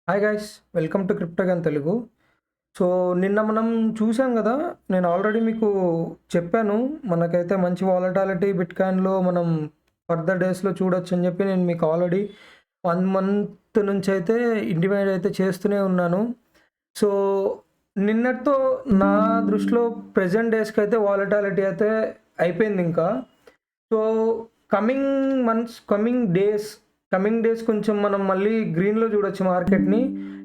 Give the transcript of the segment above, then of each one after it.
Hi guys, welcome to Cryptogun Telugu. So నిన్న మనం చూసాం కదా. నేను ఆల్రెడీ మీకు చెప్పాను, మనకైతే మంచి వాలటాలిటీ బిట్కాయిన్లో మనం ఫర్దర్ డేస్లో చూడొచ్చు అని చెప్పి నేను మీకు ఆల్రెడీ 1 మంత్ నుంచి అయితే ఇంటిమేట్ అయితే చేస్తూనే ఉన్నాను. సో నిన్నటితో నా దృష్టిలో ప్రెజెంట్ డేస్కి అయితే వాలటాలిటీ అయితే అయిపోయింది ఇంకా. So coming months, coming days కొంచెం మనం మళ్ళీ గ్రీన్‌లో చూడొచ్చు మార్కెట్‌ని.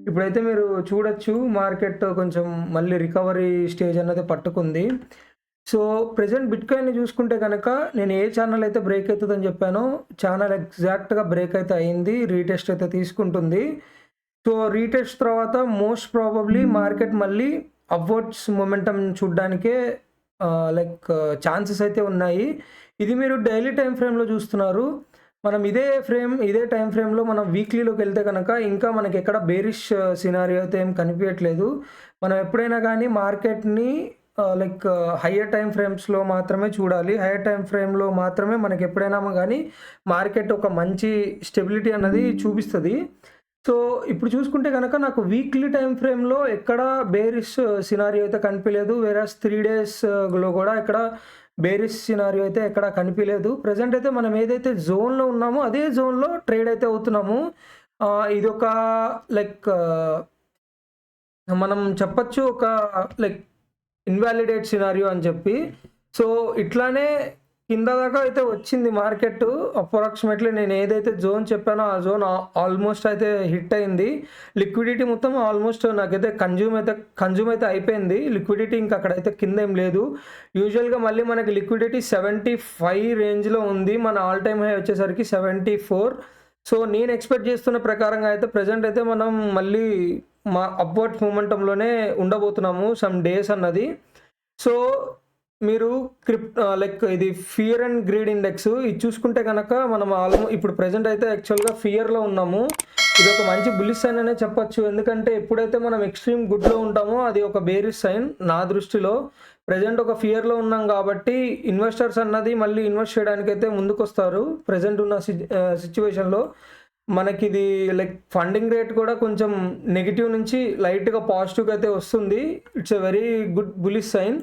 ఇప్పుడైతే మీరు చూడొచ్చు, మార్కెట్ కొంచెం మళ్ళీ రికవరీ స్టేజ్ అన్నది పట్టుకుంది. సో ప్రెజెంట్ బిట్‌కాయిన్‌ని చూసుకుంటే గనక నేను ఏ ఛానల్ అయితే బ్రేక్ అయితదని చెప్పానో, ఛానల్ ఎగ్జాక్ట్‌గా బ్రేక్ అయితే అయింది. రీటెస్ట్ అయితే తీసుకుంటుంది. సో రీటెస్ట్ తర్వాత మోస్ట్ ప్రాబబ్లీ మార్కెట్ మళ్ళీ అప్వర్డ్స్ మొమెంటమ్ చూడ్డానికే ఛాన్సెస్ అయితే ఉన్నాయి. ఇది మీరు డైలీ టైమ్ ఫ్రేమ్‌లో చూస్తున్నారు. మనం ఇదే టైమ్ ఫ్రేమ్‌లో మనం వీక్లీలోకి వెళ్తే గనక ఇంకా మనకెక్కడ బేరిష్ సినారియో అయితే ఏం కనిపియట్లేదు. మనం ఎప్పుడైనా గానీ మార్కెట్‌ని హయ్యర్ టైమ్ ఫ్రేమ్స్‌లో మాత్రమే చూడాలి. హయ్యర్ టైమ్ ఫ్రేమ్‌లో మాత్రమే మనకెప్పుడైనా గానీ మార్కెట్ ఒక మంచి స్టెబిలిటీ అన్నది చూపిస్తది. సో ఇప్పుడు చూసుకుంటే గనక నాకు వీక్లీ టైమ్ ఫ్రేమ్‌లో ఎక్కడ బేరిష్ సినారియో అయితే కనిపియలేదు. వేరాస్ 3 డేస్‌లో గూడా ఎక్కడ బేరిష్ సినారియో అయితే ఎక్కడ కనిపియలేదు. ప్రెజెంట్ అయితే మనం ఏదైతే జోన్‌లో ఉన్నామో అదే జోన్‌లో ట్రేడ్ అయితే అవుతున్నాము. ఇదొక లైక్ మనం చెప్పొచ్చు ఒక లైక్ ఇన్వాలిడేట్ సినారియో అని చెప్పి. సో ఇట్లానే కింద దాకా అయితే వచ్చింది మార్కెట్టు. అప్రాక్సిమేట్‌లీ నేను ఏదైతే జోన్ చెప్పానో ఆ జోన్ ఆల్మోస్ట్ అయితే హిట్ అయింది. లిక్విడిటీ మొత్తం ఆల్మోస్ట్ నాకైతే కన్జ్యూమ్ అయితే అయిపోయింది. లిక్విడిటీ ఇంక అక్కడైతే కిందేం లేదు. యూజువల్‌గా మళ్ళీ మనకి లిక్విడిటీ 75 రేంజ్‌లో ఉంది. మన ఆల్ టైమ్ హై వచ్చేసరికి 74. సో నేను ఎక్స్‌పెక్ట్ చేస్తున్న ప్రకారంగా అయితే ప్రెజెంట్ అయితే మనం మళ్ళీ అప్వర్డ్ మొమెంటంలోనే ఉండబోతున్నాము సమ్ డేస్ అన్నది. సో మీరు ఇది ఫియర్ అండ్ గ్రీడ్ ఇండెక్స్ ఇది చూసుకుంటే గనక మనం ఇప్పుడు ప్రెజెంట్ అయితే యాక్చువల్‌గా ఫియర్‌లో ఉన్నాము. ఇదొక మంచి బుల్లిష్ సైన్ అనే చెప్పొచ్చు. ఎందుకంటే ఎప్పుడైతే మనం ఎక్స్‌ట్రీమ్ గుడ్‌లో ఉంటామో అది ఒక బేరిష్ సైన్ నా దృష్టిలో. ప్రెజెంట్ ఒక ఫియర్‌లో ఉన్నాం కాబట్టి ఇన్వెస్టర్స్ అన్నది మళ్ళీ ఇన్వెస్ట్ చేయడానికైతే ముందుకొస్తారు. ప్రెజెంట్ ఉన్న సిట్యుయేషన్‌లో మనకిది ఫండింగ్ రేట్ కూడా కొంచెం నెగెటివ్ నుంచి లైట్‌గా పాజిటివ్‌గా అయితే వస్తుంది. It's a very good bullish sign.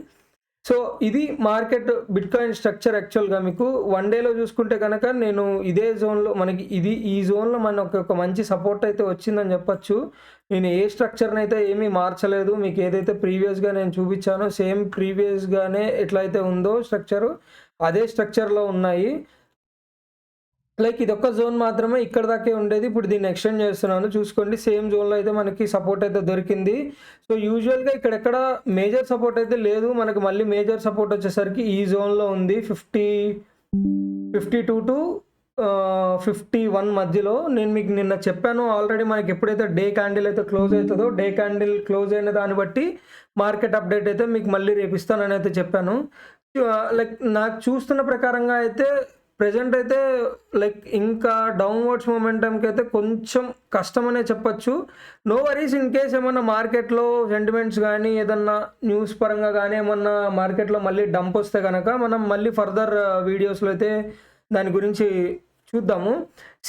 So ఇది మార్కెట్ బిట్‌కాయిన్ స్ట్రక్చర్ యాక్చువల్‌గా మీకు 1 డేలో చూసుకుంటే గనక నేను ఇదే జోన్‌లో మనకి ఈ జోన్‌లో మనకు ఒక మంచి సపోర్ట్ అయితే వచ్చిందని చెప్పొచ్చు. నేను ఏ స్ట్రక్చర్‌నైతే ఏమీ మార్చలేదు. మీకు ఏదైతే ప్రీవియస్‌గా నేను చూపించానో సేమ్ ప్రీవియస్‌గానే ఎట్లయితే ఉందో స్ట్రక్చరు అదే స్ట్రక్చర్‌లో ఉన్నాయి. ఇదొక్క జోన్ మాత్రమే ఇక్కడి దాకే ఉండేది. ఇప్పుడు దీన్ని ఎక్స్‌టెండ్ చేస్తున్నాను. చూసుకోండి సేమ్ జోన్‌లో అయితే మనకి సపోర్ట్ అయితే దొరికింది. సో యూజువల్‌గా ఇక్కడెక్కడ మేజర్ సపోర్ట్ అయితే లేదు. మనకు మళ్ళీ మేజర్ సపోర్ట్ వచ్చేసరికి ఈ జోన్‌లో ఉంది. 52 టు 51 మధ్యలో. నేను మీకు నిన్న చెప్పాను ఆల్రెడీ మనకి ఎప్పుడైతే డే క్యాండిల్ అయితే క్లోజ్ అయితదో, డే క్యాండిల్ క్లోజ్ అయిన దాన్ని బట్టి మార్కెట్ అప్డేట్ అయితే మీకు మళ్ళీ రేపు ఇస్తానని అయితే చెప్పాను. నాకు చూస్తున్న ప్రకారంగా అయితే ప్రెజెంట్ అయితే ఇంకా డౌన్‌వర్డ్స్ మొమెంటమ్‌కి అయితే కొంచెం కష్టమనే చెప్పొచ్చు. నో వరీస్, ఇన్ కేస్ ఏమన్నా మార్కెట్‌లో సెంటిమెంట్స్ గానీ, ఏదన్నా న్యూస్ పరంగా గానీ ఏమన్నా మార్కెట్‌లో మళ్ళీ డంప్ వస్తే గనక మనం మళ్ళీ ఫర్దర్ వీడియోస్‌లో అయితే దాని గురించి చూద్దాము.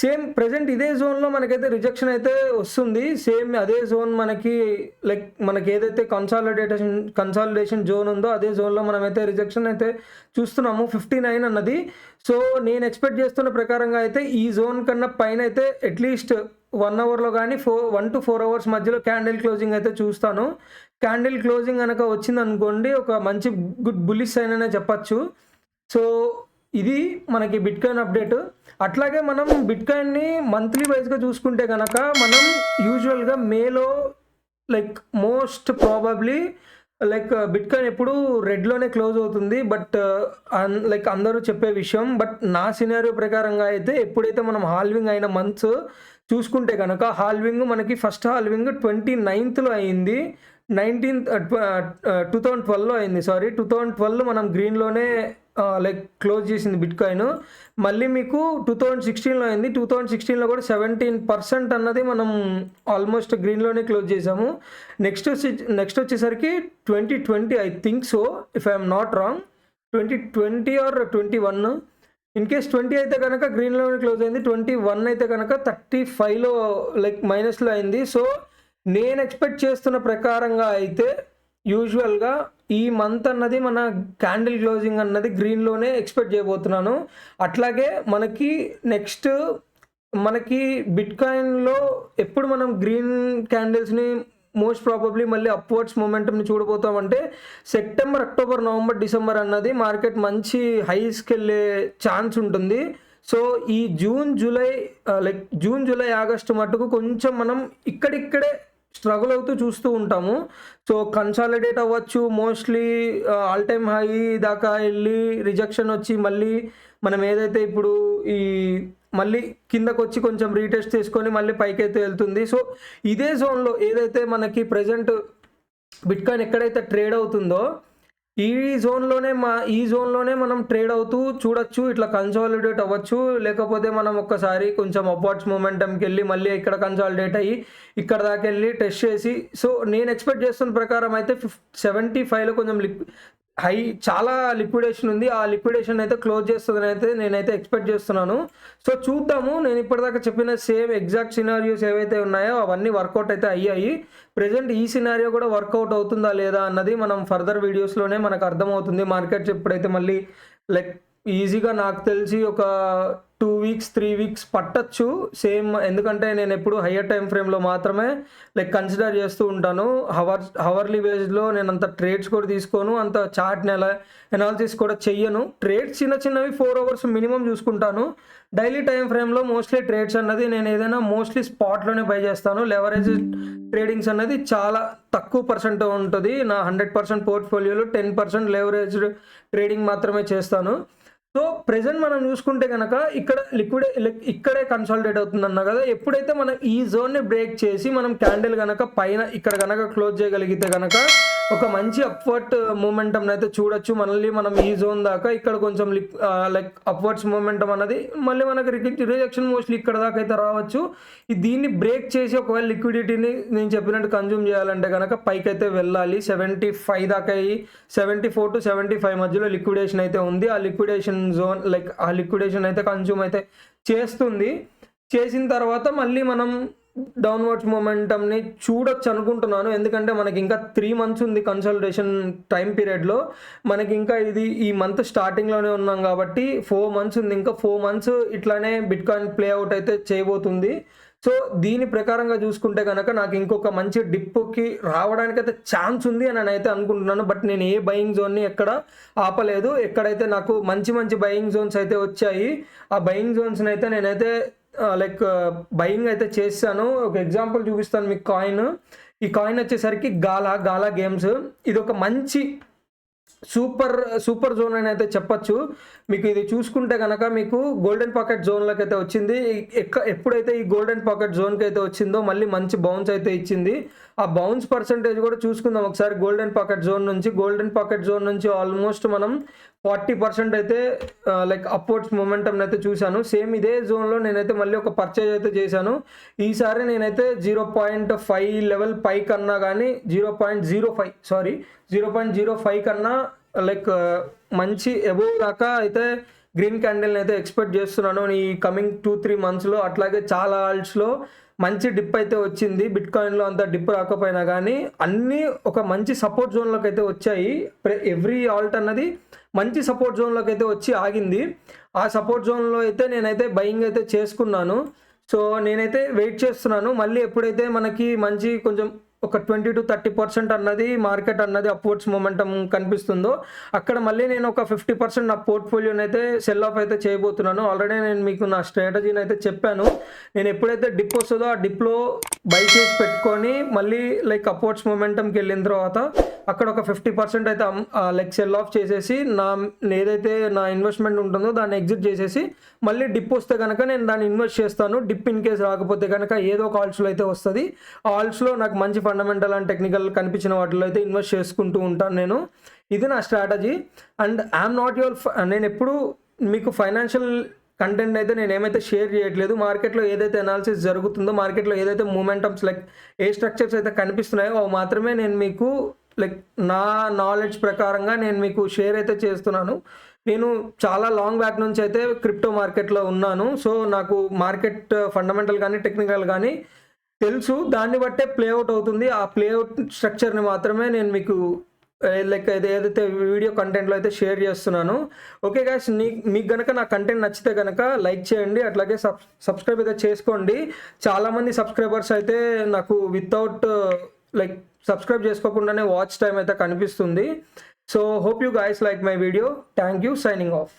సేమ్ ప్రెజెంట్ ఇదే జోన్‌లో మనకైతే రిజెక్షన్ అయితే వస్తుంది. సేమ్ అదే జోన్ మనకి ఏదైతే కన్సాలిడేషన్ జోన్ ఉందో అదే జోన్‌లో మనమైతే రిజెక్షన్ అయితే చూస్తున్నాము 59 అన్నది. సో నేను ఎక్స్‌పెక్ట్ చేస్తున్న ప్రకారంగా అయితే ఈ జోన్ కన్నా పైనైతే అట్‌లీస్ట్ 1 అవర్‌లో గానీ 1 to 4 అవర్స్ మధ్యలో క్యాండిల్ క్లోజింగ్ అయితే చూస్తాను. క్యాండిల్ క్లోజింగ్ గనక వచ్చిందనుకోండి ఒక మంచి గుడ్ బుల్లిష్ సైన్ అనే చెప్పొచ్చు. సో ఇది మనకి బిట్‌కాయిన్ అప్డేట్. అట్లాగే మనం బిట్‌కాయిన్‌ని మంత్లీ వైస్‌గా చూసుకుంటే గనక మనం యూజువల్‌గా మేలో మోస్ట్ ప్రాబబ్లీ బిట్‌కాయిన్ ఎప్పుడు రెడ్‌లోనే క్లోజ్ అవుతుంది. బట్ అందరూ చెప్పే విషయం. బట్ నా సినారియో ప్రకారంగా అయితే ఎప్పుడైతే మనం హాల్వింగ్ అయిన మంత్స్ చూసుకుంటే గనక మనకి ఫస్ట్ హాల్వింగ్ 29థ్‌లో అయింది. 2012లో అయింది. 2012 మనం గ్రీన్‌లోనే క్లోజ్ చేసింది బిట్‌కాయిన్. మళ్ళీ మీకు 2016లో అయింది. 2016లో కూడా 17% అన్నది మనం ఆల్మోస్ట్ గ్రీన్‌లోనే క్లోజ్ చేసాము. నెక్స్ట్ వచ్చేసరికి 2020 I think so, if I am not wrong 2020 or 21 in case 20 అయితే కనుక గ్రీన్‌లోనే క్లోజ్ అయింది. 21 అయితే కనుక 35లో లైక్ మైనస్‌లో అయింది. సో, నేను ఎక్స్‌పెక్ట్ చేస్తున్న ప్రకారంగా అయితే యూజువల్‌గా ఈ మంత్ అన్నది మన క్యాండిల్ క్లోజింగ్ అన్నది గ్రీన్‌లోనే ఎక్స్‌పెక్ట్ చేయబోతున్నాను. అట్లాగే మనకి బిట్‌కాయిన్‌లో ఎప్పుడు మనం గ్రీన్ క్యాండిల్స్‌ని మోస్ట్ ప్రాబబ్లీ మళ్ళీ అప్వర్డ్స్ మొమెంటమ్‌ని చూడబోతామంటే సెప్టెంబర్, అక్టోబర్, నవంబర్, డిసెంబర్ అన్నది మార్కెట్ మంచి హైస్‌కెళ్ళే ఛాన్స్ ఉంటుంది. సో, ఈ జూన్, జూలై, ఆగస్టు మట్టుకు కొంచెం మనం ఇక్కడిక్కడే స్ట్రగుల్ అవుతూ చూస్తూ ఉంటాము. సో, కన్సాలిడేట్ అవ్వచ్చు. మోస్ట్‌లీ ఆల్ టైమ్ హై దాకా ఎళ్లి రిజెక్షన్ వచ్చి మళ్ళీ మనం ఏదైతే ఇప్పుడు మళ్ళీ కిందకొచ్చి కొంచెం రీటెస్ట్ చేసుకొని మళ్ళీ పైకైతే వెళ్తుంది. సో, ఇదే జోన్‌లో ఏదైతే మనకి ప్రెజెంట్ బిట్‌కాయిన్ ఎక్కడైతే ట్రేడ్ అవుతుందో ఈ జోన్‌లోనే మనం ట్రేడ్ అవుతూ చూడొచ్చు. ఇట్లా కన్సాలిడేట్ అవ్వచ్చు. లేకపోతే మనం ఒక్కసారి కొంచెం అప్‌వర్డ్స్ మొమెంటమ్‌కెళ్ళి మళ్ళీ ఇక్కడ కన్సాలిడేట్ అయ్యి ఇక్కడ దాకెళ్ళి టెస్ట్ చేసి సో, నేను ఎక్స్‌పెక్ట్ చేస్తున్న ప్రకారం అయితే 75లో కొంచెం చాలా లిక్విడేషన్ ఉంది. ఆ లిక్విడేషన్ అయితే క్లోజ్ చేస్తదని అయితే నేనైతే ఎక్స్‌పెక్ట్ చేస్తున్నాను. సో, చూద్దాము. నేను ఇప్పటిదాకా చెప్పిన సేమ్ ఎగ్జాక్ట్ సినారియోస్ ఏవైతే ఉన్నాయో అవన్నీ వర్కౌట్ అయితే అయ్యాయి. ప్రెజెంట్ ఈ సినారియో కూడా వర్కౌట్ అవుతుందా లేదా అన్నది మనం ఫర్దర్ వీడియోస్‌లోనే మనకు అర్థమవుతుంది. మార్కెట్స్ ఎప్పుడైతే మళ్ళీ లైక్ ఈజీగా నాకు తెలిసి ఒక 2 వీక్స్, 3 వీక్స్ పట్టొచ్చు. ఎందుకంటే నేను ఎప్పుడు హయ్యర్ టైమ్ ఫ్రేమ్‌లో మాత్రమే కన్సిడర్ చేస్తూ ఉంటాను. హవర్లీ బేస్డ్‌లో నేను అంత ట్రేడ్స్ కూడా తీసుకోను. అంత చార్ట్‌ని అనాలిసిస్ కూడా చెయ్యను. ట్రేడ్స్ చిన్నవి 4 అవర్స్ మినిమం చూసుకుంటాను. డైలీ టైమ్ ఫ్రేమ్‌లో మోస్ట్‌లీ ట్రేడ్స్ అన్నది నేను ఏదైనా మోస్ట్‌లీ స్పాట్‌లోనే బై చేస్తాను. లెవరేజ్ ట్రేడింగ్స్ అనేది చాలా తక్కువ పర్సెంట్ ఉంటది. నా 100% పోర్ట్‌ఫోలియోలో 10% లెవరేజ్డ్ ట్రేడింగ్ మాత్రమే చేస్తాను. సో, ప్రెజెంట్ మనం చూసుకుంటే గనక ఇక్కడే కన్సాలిడేట్ అవుతుందన్నా కదా! ఎప్పుడైతే మనం ఈ జోన్‌ని బ్రేక్ చేసి మనం క్యాండిల్ గనక పైన ఇక్కడ గనక క్లోజ్ చేయగలిగితే గనక ఒక మంచి అప్వర్డ్ మొమెంటమ్‌ని అయితే చూడొచ్చు. మళ్ళీ మనం ఈ జోన్ దాకా ఇక్కడ కొంచెం అప్వర్డ్స్ మొమెంటమ్ అన్నది మళ్ళీ మనకి రిజెక్షన్ మోస్ట్‌లీ ఇక్కడ దాకా అయితే రావచ్చు. దీన్ని బ్రేక్ చేసి ఒకవేళ లిక్విడిటీని నేను చెప్పినట్టు కన్జ్యూమ్ చేయాలంటే గనక పైకైతే వెళ్ళాలి. 75 దాకా 74-75 మధ్యలో లిక్విడేషన్ అయితే ఉంది. ఆ లిక్విడేషన్ జోన్ ఆ లిక్విడేషన్ అయితే కన్జ్యూమ్ అయితే చేస్తుంది. చేసిన తర్వాత మళ్ళీ మనం డౌన్వర్డ్స్ మొమెంటమ్‌ని చూడొచ్చు అనుకుంటున్నాను. ఎందుకంటే మనకి ఇంకా 3 మంత్స్ ఉంది కన్సాలిడేషన్ టైం పీరియడ్‌లో. మనకి ఇంకా ఈ మంత్ స్టార్టింగ్‌లోనే ఉన్నాం కాబట్టి 4 మంత్స్ ఉంది. ఇంకా 4 మంత్స్ ఇట్లానే బిట్‌కాయిన్ ప్లే అవుట్ అయితే చేయబోతుంది. సో, దీని ప్రకారంగా చూసుకుంటే గనక నాకు ఇంకొక మంచి డిప్‌కి రావడానికైతే ఛాన్స్ ఉంది అని నేనైతే అనుకుంటున్నాను. బట్ నేను ఏ బయింగ్ జోన్‌ని ఎక్కడ ఆపలేదు. ఎక్కడైతే నాకు మంచి బయింగ్ జోన్స్ అయితే వచ్చాయి. ఆ బయింగ్ జోన్స్‌ని అయితే నేనైతే బయింగ్ అయితే చేశాను. ఒక ఎగ్జాంపుల్ చూపిస్తాను మీకు కాయిన్. ఈ కాయిన్ వచ్చేసరికి గాలా గేమ్స్. ఇదొక మంచి సూపర్ జోన్ అని అయితే చెప్పొచ్చు. మీకు ఇది చూసుకుంటే గనక మీకు గోల్డెన్ పాకెట్ జోన్‌లోకి అయితే వచ్చింది. ఎప్పుడైతే ఈ గోల్డెన్ పాకెట్ జోన్‌కి అయితే వచ్చిందో మళ్ళీ మంచి బౌన్స్ అయితే ఇచ్చింది. ఆ బౌన్స్ పర్సెంటేజ్ కూడా చూసుకుందాం ఒకసారి. గోల్డెన్ పాకెట్ జోన్ నుంచి ఆల్మోస్ట్ మనం 40% అయితే అప్వర్డ్స్ మొమెంటమ్‌ని అయితే చూశాను. సేమ్ ఇదే జోన్‌లో నేనైతే మళ్ళీ ఒక పర్చేజ్ అయితే చేశాను. ఈసారి నేనైతే 0.5 లెవెల్ పై కన్నా గానీ 0.05 కన్నా మంచి అబోవ్ దాకా అయితే గ్రీన్ క్యాండిల్‌ని అయితే ఎక్స్‌పెక్ట్ చేస్తున్నాను ఈ కమింగ్ 2-3 మంత్స్‌లో. అట్లాగే చాలా ఆల్ట్స్‌లో మంచి డిప్ అయితే వచ్చింది. బిట్‌కాయిన్‌లో అంత డిప్ రాకపోయినా కానీ అన్నీ ఒక మంచి సపోర్ట్ జోన్‌లోకి అయితే వచ్చాయి. ఎవ్రీ ఆల్ట్ అన్నది మంచి సపోర్ట్ జోన్‌లోకి అయితే వచ్చి ఆగింది. ఆ సపోర్ట్ జోన్‌లో అయితే నేనైతే బయింగ్ అయితే చేసుకున్నాను. సో, నేనైతే వెయిట్ చేస్తున్నాను. మళ్ళీ ఎప్పుడైతే మనకి మంచి కొంచెం ఒక 20-30% అన్నది మార్కెట్ అన్నది అప్వర్డ్స్ మొమెంటమ్ కనిపిస్తుందో అక్కడ మళ్ళీ నేను ఒక 50% నా పోర్ట్‌ఫోలియోని అయితే సెల్ ఆఫ్ అయితే చేయబోతున్నాను. ఆల్రెడీ నేను మీకు నా స్ట్రాటజీని అయితే చెప్పాను. నేను ఎప్పుడైతే డిప్ వస్తుందో ఆ డిప్‌లో బై చేసి పెట్టుకొని మళ్ళీ అప్వర్డ్స్ మొమెంటమ్‌కి వెళ్ళిన తర్వాత అక్కడ ఒక 50% అయితే సెల్ ఆఫ్ చేసేసి ఏదైతే నా ఇన్వెస్ట్మెంట్ ఉంటుందో దాన్ని ఎగ్జిట్ చేసేసి మళ్ళీ డిప్ వస్తే కనుక నేను దాన్ని ఇన్వెస్ట్ చేస్తాను. డిప్ ఇన్ కేస్ రాకపోతే కనుక ఏదో ఒక ఆల్ట్స్‌లో అయితే వస్తుంది. ఆల్ట్స్‌లో నాకు మంచి ఫండమెంటల్ అండ్ టెక్నికల్ కనిపించిన వాటిలో అయితే ఇన్వెస్ట్ చేసుకుంటూ ఉంటాను నేను. ఇది నా స్ట్రాటజీ. అండ్ ఐఎమ్ నాట్ నేను ఎప్పుడు మీకు ఫైనాన్షియల్ కంటెంట్ అయితే నేను ఏమైతే షేర్ చేయట్లేదు. మార్కెట్లో ఏదైతే అనాలిసిస్ జరుగుతుందో, మార్కెట్లో ఏదైతే మూమెంటమ్స్ ఏ స్ట్రక్చర్స్ అయితే కనిపిస్తున్నాయో అవి మాత్రమే నేను మీకు నా నాలెడ్జ్ ప్రకారంగా నేను మీకు షేర్ అయితే చేస్తున్నాను. నేను చాలా లాంగ్ బ్యాక్ నుంచి అయితే క్రిప్టో మార్కెట్‌లో ఉన్నాను. సో, నాకు మార్కెట్ ఫండమెంటల్ గానీ, టెక్నికల్ గానీ తెలుసు. దాన్ని బట్టే ప్లే ఔట్ అవుతుంది. ఆ ప్లే ఔట్ స్ట్రక్చర్‌ని మాత్రమే నేను మీకు లైక్ ఏదైతే వీడియో కంటెంట్‌లో అయితే షేర్ చేస్తున్నాను. ఓకే గైస్, మీకు గనక నా కంటెంట్ నచ్చితే గనక లైక్ చేయండి. అట్లాగే సబ్స్క్రైబ్ అయితే చేసుకోండి. చాలామంది సబ్స్క్రైబర్స్ అయితే నాకు వితౌట్ లైక్ సబ్స్క్రైబ్ చేసుకోకుండానే వాచ్ టైమ్ అయితే కనిపిస్తుంది. So, hope you guys like my video. Thank you. Signing of.